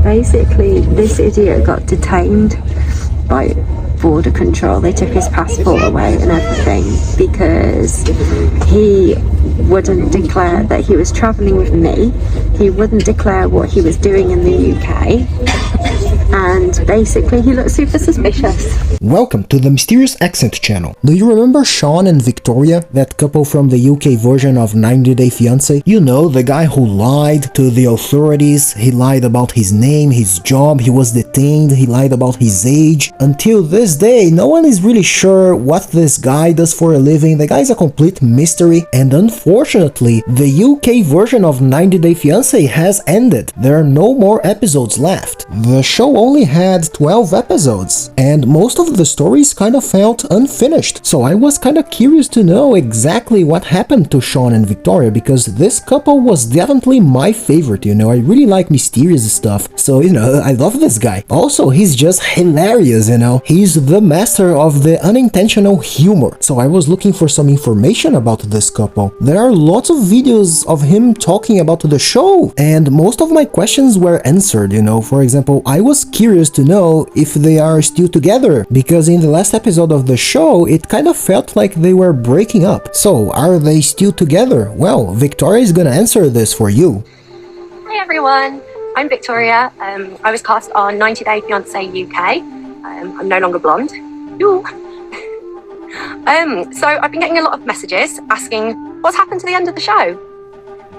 basically this idiot got detained by border control. They took his passport away and everything because he wouldn't declare that he was travelling with me. He wouldn't declare what he was doing in the UK. And basically he looked super suspicious. Welcome to the Mysterious Accent channel. Do you remember Sean and Victoria, that couple from the UK version of 90 Day Fiancé? You know, the guy who lied to the authorities. He lied about his name, his job, he was detained, he lied about his age. Until this day, no one is really sure what this guy does for a living. The guy's a complete mystery, and unfortunately, the UK version of 90 Day Fiancé has ended. There are no more episodes left. The show only had 12 episodes, and most of the stories kind of felt unfinished. So I was kind of curious to know exactly what happened to Sean and Victoria, because this couple was definitely my favorite, you know. I really like mysterious stuff, so, you know, I love this guy. Also, he's just hilarious, you know. He's the master of the unintentional humor. So I was looking for some information about this couple. There are lots of videos of him talking about the show, and most of my questions were answered, you know. For example, I was curious to know if they are still together, because in the last episode of the show, it kind of felt like they were breaking up. So, are they still together? Well, Victoria is gonna answer this for you. Hi everyone, I'm Victoria. I was cast on 90 Day Fiancé UK. I'm no longer blonde. Ooh. So I've been getting a lot of messages asking what's happened to the end of the show.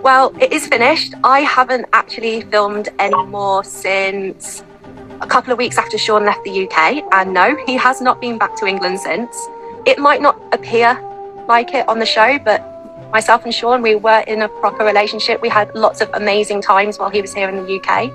Well, it is finished. I haven't actually filmed any more since a couple of weeks after Sean left the UK, and no, he has not been back to England since. It might not appear like it on the show, but myself and Sean, we were in a proper relationship. We had lots of amazing times while he was here in the UK.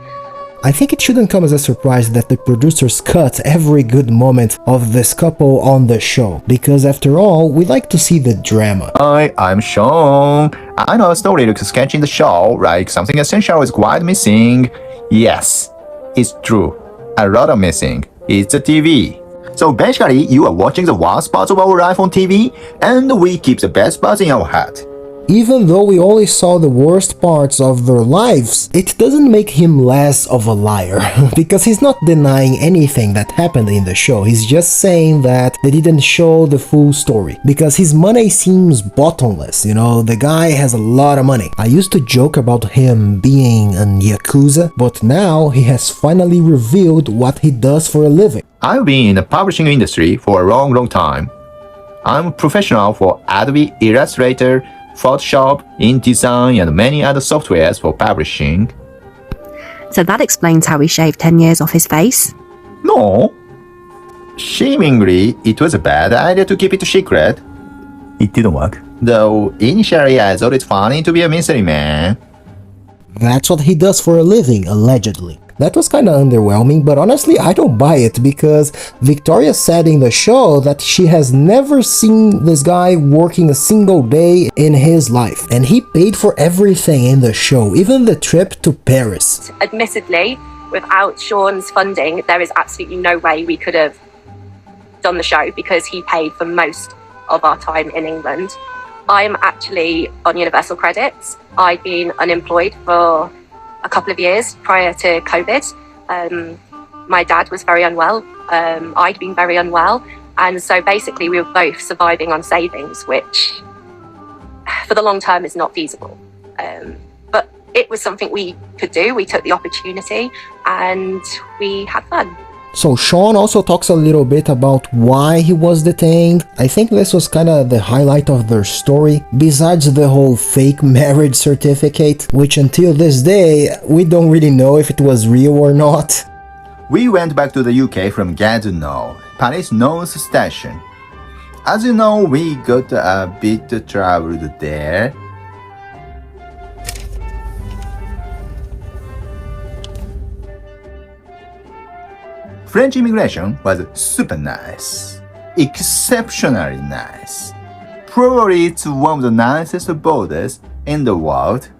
I think it shouldn't come as a surprise that the producers cut every good moment of this couple on the show, because after all, we like to see the drama. Hi, I'm Sean. I know a story looks sketchy in the show, like something essential is quite missing. Yes, it's true. A lot of missing. It's a TV. So basically, you are watching the worst parts of our life on TV, and we keep the best parts in our head. Even though we only saw the worst parts of their lives, it doesn't make him less of a liar, because he's not denying anything that happened in the show. He's just saying that they didn't show the full story, because his money seems bottomless, you know. The guy has a lot of money. I used to joke about him being an yakuza, but now he has finally revealed what he does for a living. I've been in the publishing industry for a long time. I'm a professional for Adobe Illustrator, Photoshop, InDesign, and many other softwares for publishing. So that explains how he shaved 10 years off his face? No. Seemingly, it was a bad idea to keep it secret. It didn't work. Though, initially I thought it funny to be a mystery man. That's what he does for a living, allegedly. That was kinda underwhelming, but honestly I don't buy it, because Victoria said in the show that she has never seen this guy working a single day in his life, and he paid for everything in the show, even the trip to Paris. Admittedly, without Sean's funding, there is absolutely no way we could have done the show, because he paid for most of our time in England. I'm actually on universal credits. I've been unemployed for a couple of years prior to COVID. My dad was very unwell. I'd been very unwell. And so basically we were both surviving on savings, which for the long term is not feasible. But it was something we could do. We took the opportunity and we had fun. So Sean also talks a little bit about why he was detained. I think this was kind of the highlight of their story, besides the whole fake marriage certificate, which until this day, we don't really know if it was real or not. We went back to the UK from Gatineau, Paris North Station. As you know, we got a bit traveled there. French immigration was super nice. Exceptionally nice. Probably it's one of the nicest borders in the world.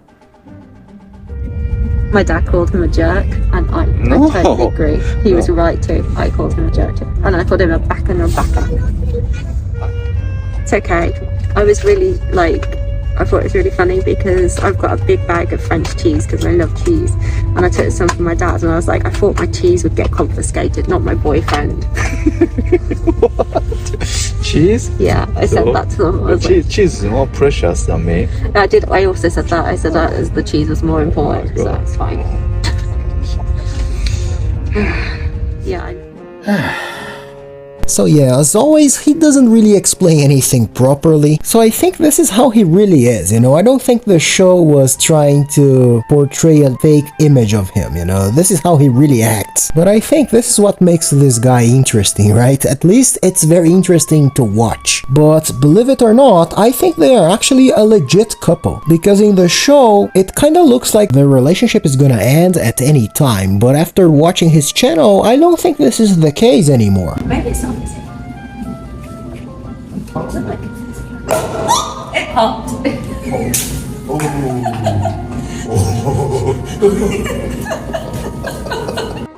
My dad called him a jerk, and I totally agree. He was right too. I called him a jerk too. And I called him a backer and a backer. It's okay. I was really, I thought it was really funny because I've got a big bag of French cheese because I love cheese, and I took some from my dad, and I was like, I thought my cheese would get confiscated, not my boyfriend. Cheese? Yeah, I said that to them. I was like, Cheese is more precious than me. I did. I also said that. I said that as the cheese was more important, so it's fine. Yeah. So yeah, as always, he doesn't really explain anything properly, so I think this is how he really is, you know. I don't think the show was trying to portray a fake image of him, you know. This is how he really acts. But I think this is what makes this guy interesting, right? At least it's very interesting to watch. But believe it or not, I think they are actually a legit couple, because in the show, it kinda looks like their relationship is gonna end at any time, but after watching his channel, I don't think this is the case anymore. Maybe it's not. It popped.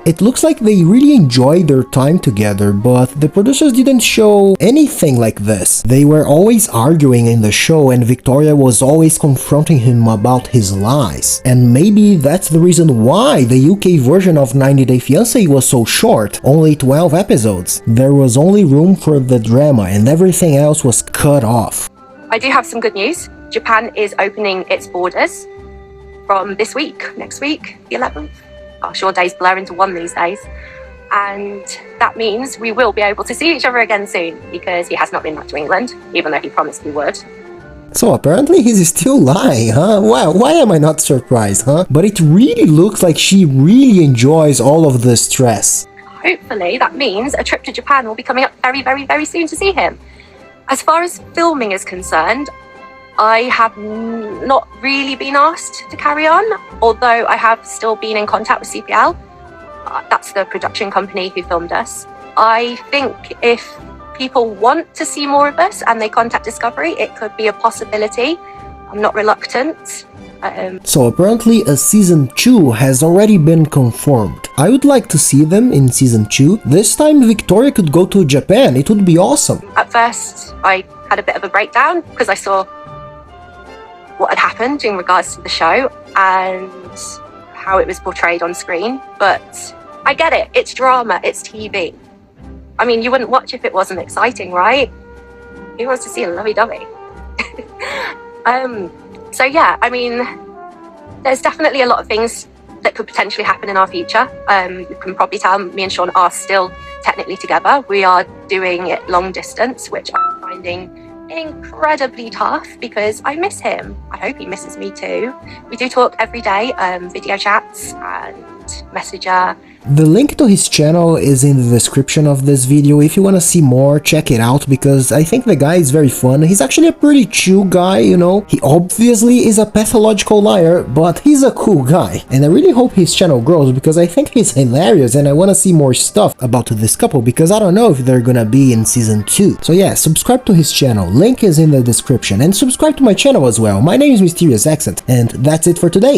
It looks like they really enjoyed their time together, but the producers didn't show anything like this. They were always arguing in the show, and Victoria was always confronting him about his lies. And maybe that's the reason why the UK version of 90 Day Fiancé was so short, only 12 episodes. There was only room for the drama and everything else was cut off. I do have some good news. Japan is opening its borders from this week, next week, the 11th. Gosh, your days blur into one these days. And that means we will be able to see each other again soon, because he has not been back to England, even though he promised he would. So apparently he's still lying, huh? Wow, why am I not surprised, huh? But it really looks like she really enjoys all of the stress. Hopefully that means a trip to Japan will be coming up very, very, very soon to see him. As far as filming is concerned, I have not really been asked to carry on, although I have still been in contact with CPL. That's the production company who filmed us. I think if people want to see more of us and they contact Discovery, it could be a possibility. I'm not reluctant. So apparently a season 2 has already been confirmed. I would like to see them in season 2. This time Victoria could go to Japan, it would be awesome. At first I had a bit of a breakdown because I saw what had happened in regards to the show and how it was portrayed on screen, but I get it, it's drama, it's TV. I mean, you wouldn't watch if it wasn't exciting, right? Who wants to see a lovey-dovey? So yeah, I mean, there's definitely a lot of things that could potentially happen in our future. You can probably tell me and Sean are still technically together. We are doing it long distance, which I'm finding incredibly tough because I miss him. I hope he misses me too. We do talk every day, video chats and Messenger. The link to his channel is in the description of this video. If you want to see more, check it out, because I think the guy is very fun. He's actually a pretty chill guy, you know. He obviously is a pathological liar, but he's a cool guy. And I really hope his channel grows, because I think he's hilarious and I want to see more stuff about this couple, because I don't know if they're gonna be in season 2. So yeah, subscribe to his channel. Link is in the description. And subscribe to my channel as well. My name is Mysterious Accent, and that's it for today.